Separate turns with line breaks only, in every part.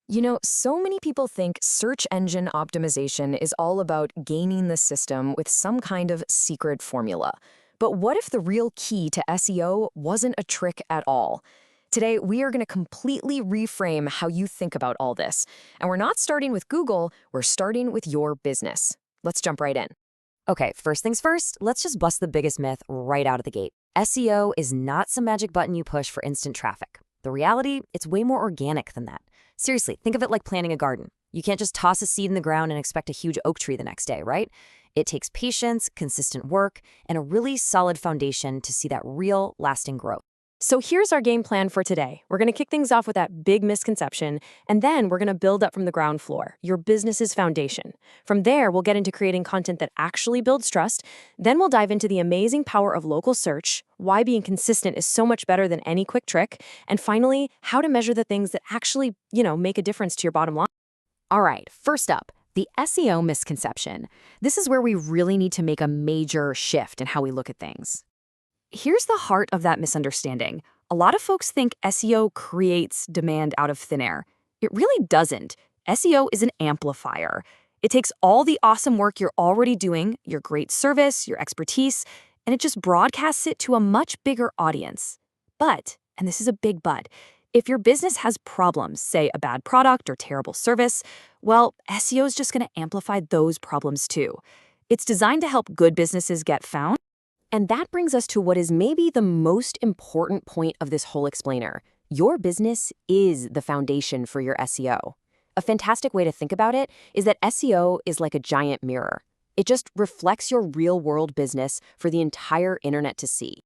So many people think search engine optimization is all about gaining the system with some kind of secret formula. But what if the real key to SEO wasn't a trick at all? Today, we are going to completely reframe how you think about all this. And we're not starting with Google, we're starting with your business. Let's jump right in.
Okay, first things first, let's just bust the biggest myth right out of the gate. SEO is not some magic button you push for instant traffic. The reality, it's way more organic than that. Seriously, think of it like planting a garden. You can't just toss a seed in the ground and expect a huge oak tree the next day, right? It takes patience, consistent work, and a really solid foundation to see that real, lasting growth.
So here's our game plan for today. We're going to kick things off with that big misconception, and then we're going to build up from the ground floor, your business's foundation. From there, we'll get into creating content that actually builds trust. Then we'll dive into the amazing power of local search, why being consistent is so much better than any quick trick, and finally, how to measure the things that actually, make a difference to your bottom line.
All right, first up, the SEO misconception. This is where we really need to make a major shift in how we look at things. Here's the heart of that misunderstanding. A lot of folks think SEO creates demand out of thin air. It really doesn't. SEO is an amplifier. It takes all the awesome work you're already doing, your great service, your expertise, and it just broadcasts it to a much bigger audience. But, and this is a big but, if your business has problems, say a bad product or terrible service, well, SEO is just going to amplify those problems too. It's designed to help good businesses get found. And that brings us to what is maybe the most important point of this whole explainer. Your business is the foundation for your SEO. A fantastic way to think about it is that SEO is like a giant mirror. It just reflects your real-world business for the entire internet to see.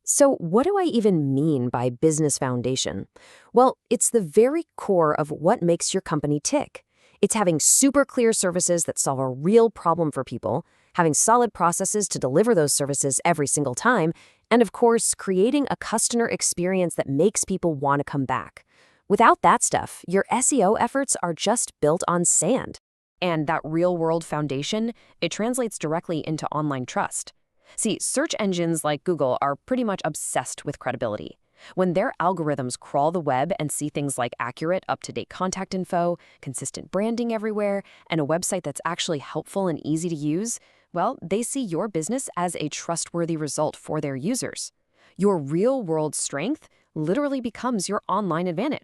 So what do I even mean by business foundation? Well, it's the very core of what makes your company tick. It's having super clear services that solve a real problem for people, having solid processes to deliver those services every single time, and of course, creating a customer experience that makes people want to come back. Without that stuff, your SEO efforts are just built on sand.
And that real-world foundation, it translates directly into online trust. See, search engines like Google are pretty much obsessed with credibility. When their algorithms crawl the web and see things like accurate, up-to-date contact info, consistent branding everywhere, and a website that's actually helpful and easy to use, well, they see your business as a trustworthy result for their users. Your real-world strength literally becomes your online advantage.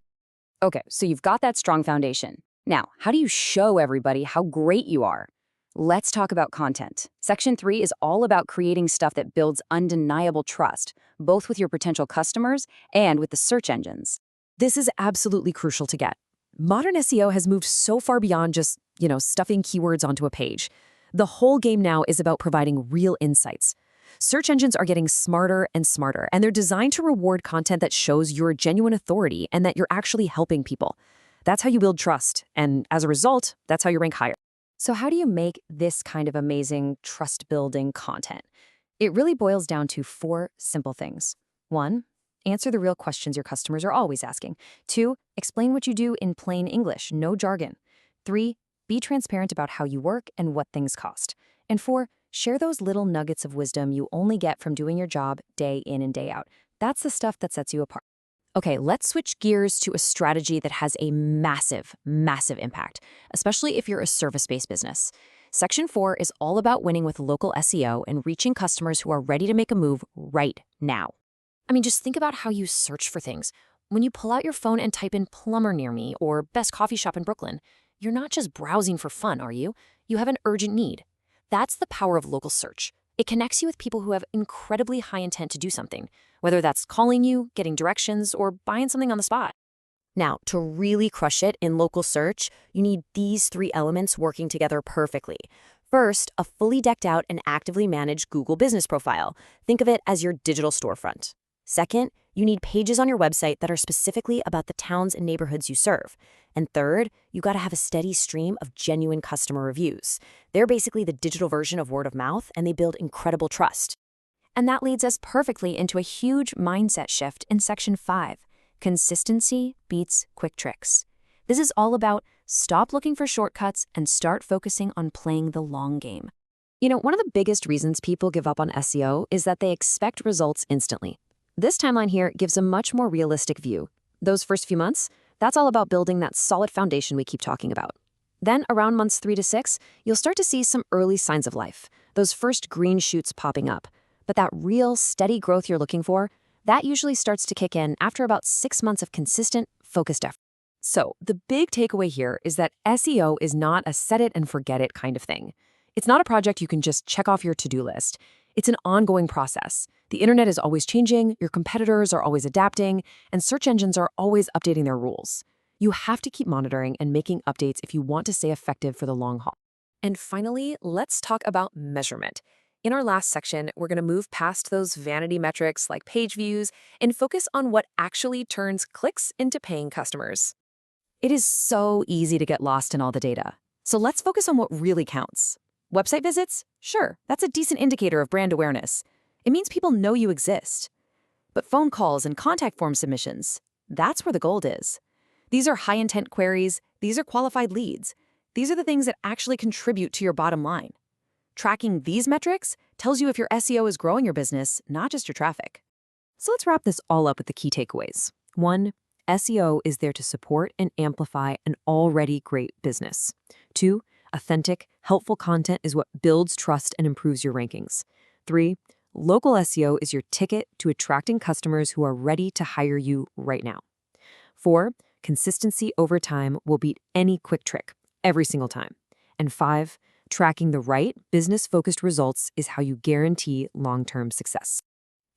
Okay, so you've got that strong foundation. Now, how do you show everybody how great you are? Let's talk about content. Section 3 is all about creating stuff that builds undeniable trust, both with your potential customers and with the search engines.
This is absolutely crucial to get. Modern SEO has moved so far beyond just, stuffing keywords onto a page. The whole game now is about providing real insights. Search engines are getting smarter and smarter, and they're designed to reward content that shows your genuine authority and that you're actually helping people. That's how you build trust, and as a result, that's how you rank higher.
So how do you make this kind of amazing trust-building content? It really boils down to 4 simple things. 1, answer the real questions your customers are always asking. 2, explain what you do in plain English, no jargon. 3, be transparent about how you work and what things cost. And 4, share those little nuggets of wisdom you only get from doing your job day in and day out. That's the stuff that sets you apart. Okay, let's switch gears to a strategy that has a massive, massive impact, especially if you're a service-based business. Section 4 is all about winning with local SEO and reaching customers who are ready to make a move right now. I mean, just think about how you search for things. When you pull out your phone and type in plumber near me or best coffee shop in Brooklyn, you're not just browsing for fun, are you? You have an urgent need. That's the power of local search. It connects you with people who have incredibly high intent to do something, whether that's calling you, getting directions, or buying something on the spot. Now, to really crush it in local search, you need these 3 elements working together perfectly. First, a fully decked out and actively managed Google business profile. Think of it as your digital storefront. Second, you need pages on your website that are specifically about the towns and neighborhoods you serve. And third, you got to have a steady stream of genuine customer reviews. They're basically the digital version of word of mouth, and they build incredible trust. And that leads us perfectly into a huge mindset shift in Section 5. Consistency beats quick tricks. This is all about stop looking for shortcuts and start focusing on playing the long game. One of the biggest reasons people give up on SEO is that they expect results instantly. This timeline here gives a much more realistic view. Those first few months, That's all about building that solid foundation we keep talking about. Then, around months 3 to 6, you'll start to see some early signs of life, those first green shoots popping up. But that real, steady growth you're looking for, that usually starts to kick in after about 6 months of consistent, focused effort.
So, the big takeaway here is that SEO is not a set it and forget it kind of thing. It's not a project you can just check off your to-do list. It's an ongoing process. The internet is always changing, your competitors are always adapting, and search engines are always updating their rules. You have to keep monitoring and making updates if you want to stay effective for the long haul. And finally, let's talk about measurement. In our last section, we're going to move past those vanity metrics like page views and focus on what actually turns clicks into paying customers.
It is so easy to get lost in all the data. So let's focus on what really counts. Website visits? Sure, that's a decent indicator of brand awareness. It means people know you exist. But phone calls and contact form submissions, that's where the gold is. These are high-intent queries, these are qualified leads. These are the things that actually contribute to your bottom line. Tracking these metrics tells you if your SEO is growing your business, not just your traffic. So let's wrap this all up with the key takeaways. 1, SEO is there to support and amplify an already great business. 2, authentic, helpful content is what builds trust and improves your rankings. 3, local SEO is your ticket to attracting customers who are ready to hire you right now. 4, consistency over time will beat any quick trick, every single time. And 5, tracking the right business-focused results is how you guarantee long-term success.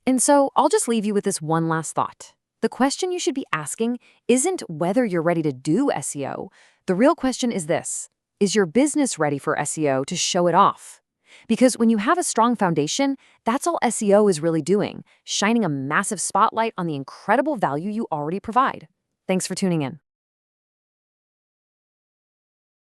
And so I'll just leave you with this one last thought. The question you should be asking isn't whether you're ready to do SEO. The real question is this: is your business ready for SEO to show it off? Because when you have a strong foundation, that's all SEO is really doing, shining a massive spotlight on the incredible value you already provide. Thanks for tuning in.